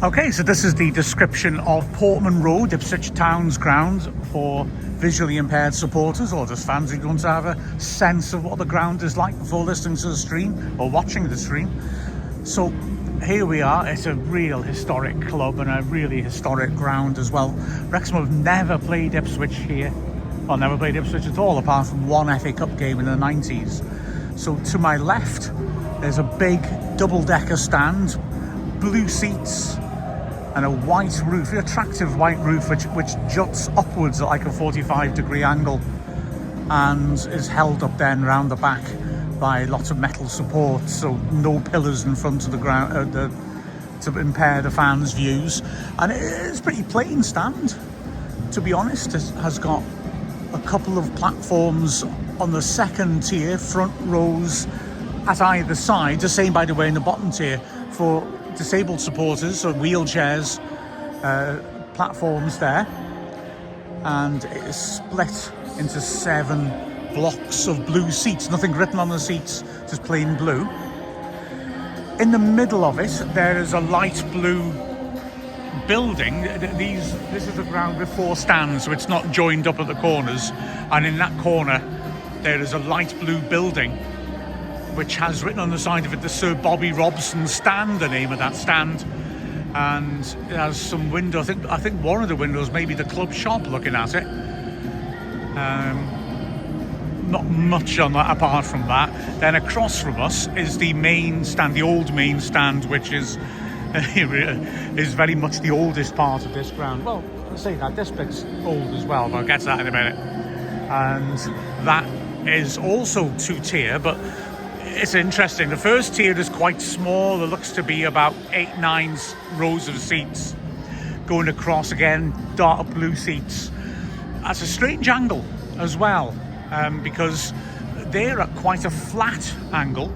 Okay, so this is the description of Portman Road, Ipswich Town's ground for visually impaired supporters or just fans who want to have a sense of what the ground is like before listening to the stream or watching the stream. So here we are. It's a real historic club and a really historic ground as well. Wrexham have never played Ipswich here, or never played Ipswich at all, apart from one FA Cup game in the 90s. So to my left, there's a big double-decker stand, blue seats, and a white roof, an attractive white roof which juts upwards at like a 45-degree angle and is held up then round the back by lots of metal support, so no pillars in front of the ground to impair the fans' views. And it's a pretty plain stand, to be honest. It has got a couple of platforms on the second tier, front rows at either side, the same by the way in the bottom tier for disabled supporters, so wheelchairs, platforms there, and it is split into 7 blocks of blue seats, nothing written on the seats, just plain blue. In the middle of it there is a light blue building. This is a ground with 4 stands, so it's not joined up at the corners, and in that corner there is a light blue building which has written on the side of it the Sir Bobby Robson stand, the name of that stand, and it has some window. I think one of the windows may be the club shop looking at it. Not much on that apart from that. Then across from us is the main stand, the old main stand, which is very much the oldest part of this ground. Well, I say that this bit's old as well, but I'll get to that in a minute. And that is also 2-tier, but it's interesting. The first tier is quite small. There looks to be about 8-9 rows of seats going across, again dark blue seats. That's a strange angle as well, because they're at quite a flat angle,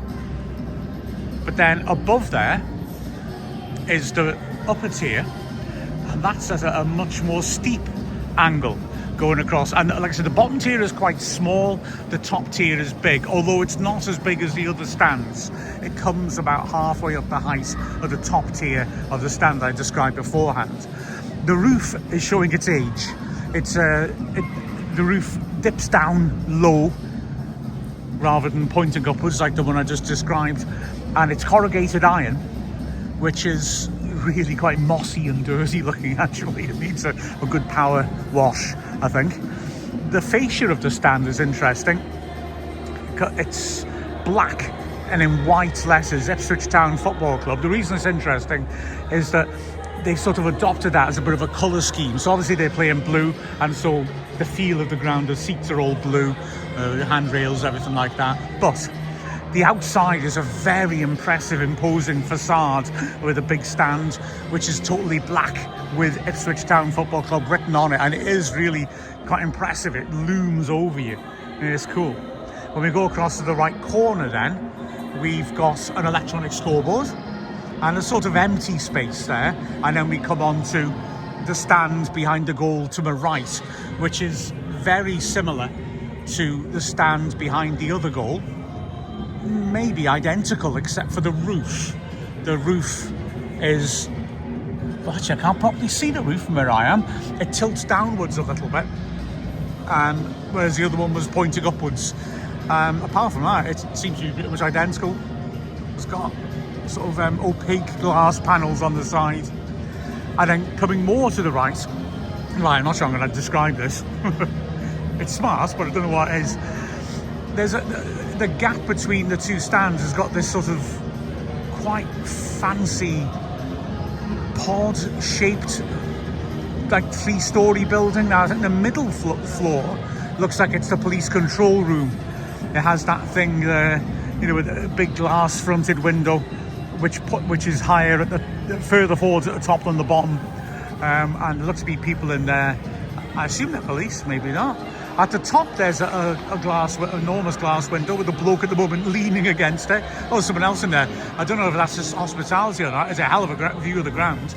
but then above there is the upper tier, and that's at a much more steep angle going across. And like I said, the bottom tier is quite small, the top tier is big, although it's not as big as the other stands. It comes about halfway up the height of the top tier of the stand I described beforehand. The roof is showing its age. The roof dips down low rather than pointing upwards like the one I just described, and it's corrugated iron, which is really quite mossy and dirty looking. Actually, it needs a good power wash, I think. The fascia of the stand is interesting. It's black and in white letters, Ipswich Town Football Club. The reason it's interesting is that they sort of adopted that as a bit of a colour scheme. So obviously they play in blue, and so the feel of the ground, the seats are all blue, handrails, everything like that. But the outside is a very impressive, imposing facade with a big stand, which is totally black with Ipswich Town Football Club written on it, and it is really quite impressive. It looms over you, and it's cool. When we go across to the right corner then, we've got an electronic scoreboard and a sort of empty space there, and then we come on to the stand behind the goal to my right, which is very similar to the stand behind the other goal. Maybe identical, except for the roof. The roof is... Actually, I can't properly see the roof from where I am. It tilts downwards a little bit, whereas the other one was pointing upwards. Apart from that, it seems to be pretty much identical. It's got sort of opaque glass panels on the side. And then coming more to the right, I'm not sure I'm going to describe this. It's smart, but I don't know what it is. There's the gap between the two stands has got this sort of quite fancy pod-shaped, like 3-story building. Now I think the middle floor looks like it's the police control room. It has that thing, with a big glass-fronted window, which is higher at the further forward at the top than the bottom, and there looks to be people in there. I assume they're police, maybe not. At the top there's an enormous glass window with a bloke at the moment leaning against it. Oh, someone else in there. I don't know if that's just hospitality or not. It's a hell of a view of the ground.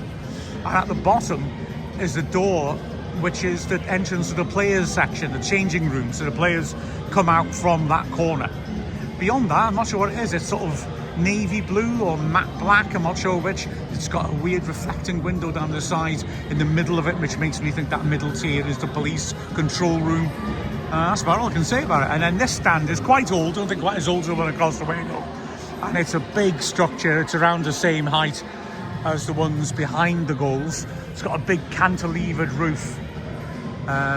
And at the bottom is the door, which is the entrance to the players section, the changing room, so the players come out from that corner. Beyond that, I'm not sure what it is. It's sort of navy blue or matte black, I'm not sure which. It's got a weird reflecting window down the side in the middle of it, which makes me think that middle tier is the police control room. That's about all I can say about it. And then this stand is quite old, I don't think quite as old as the one across the way though. And it's a big structure, it's around the same height as the ones behind the goals. It's got a big cantilevered roof,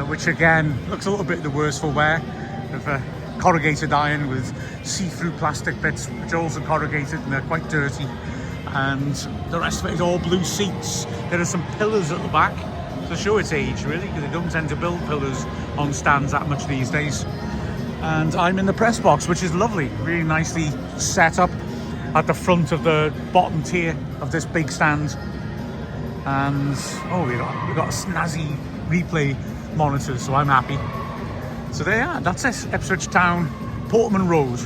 which again looks a little bit the worse for wear, of corrugated iron with see-through plastic bits which are also corrugated and they're quite dirty, and the rest of it is all blue seats. There are some pillars at the back to show its age really, because they don't tend to build pillars on stands that much these days. And I'm in the press box, which is lovely, really nicely set up at the front of the bottom tier of this big stand. And we got a snazzy replay monitor, so I'm happy. So there you are, that's it, Ipswich Town, Portman Road.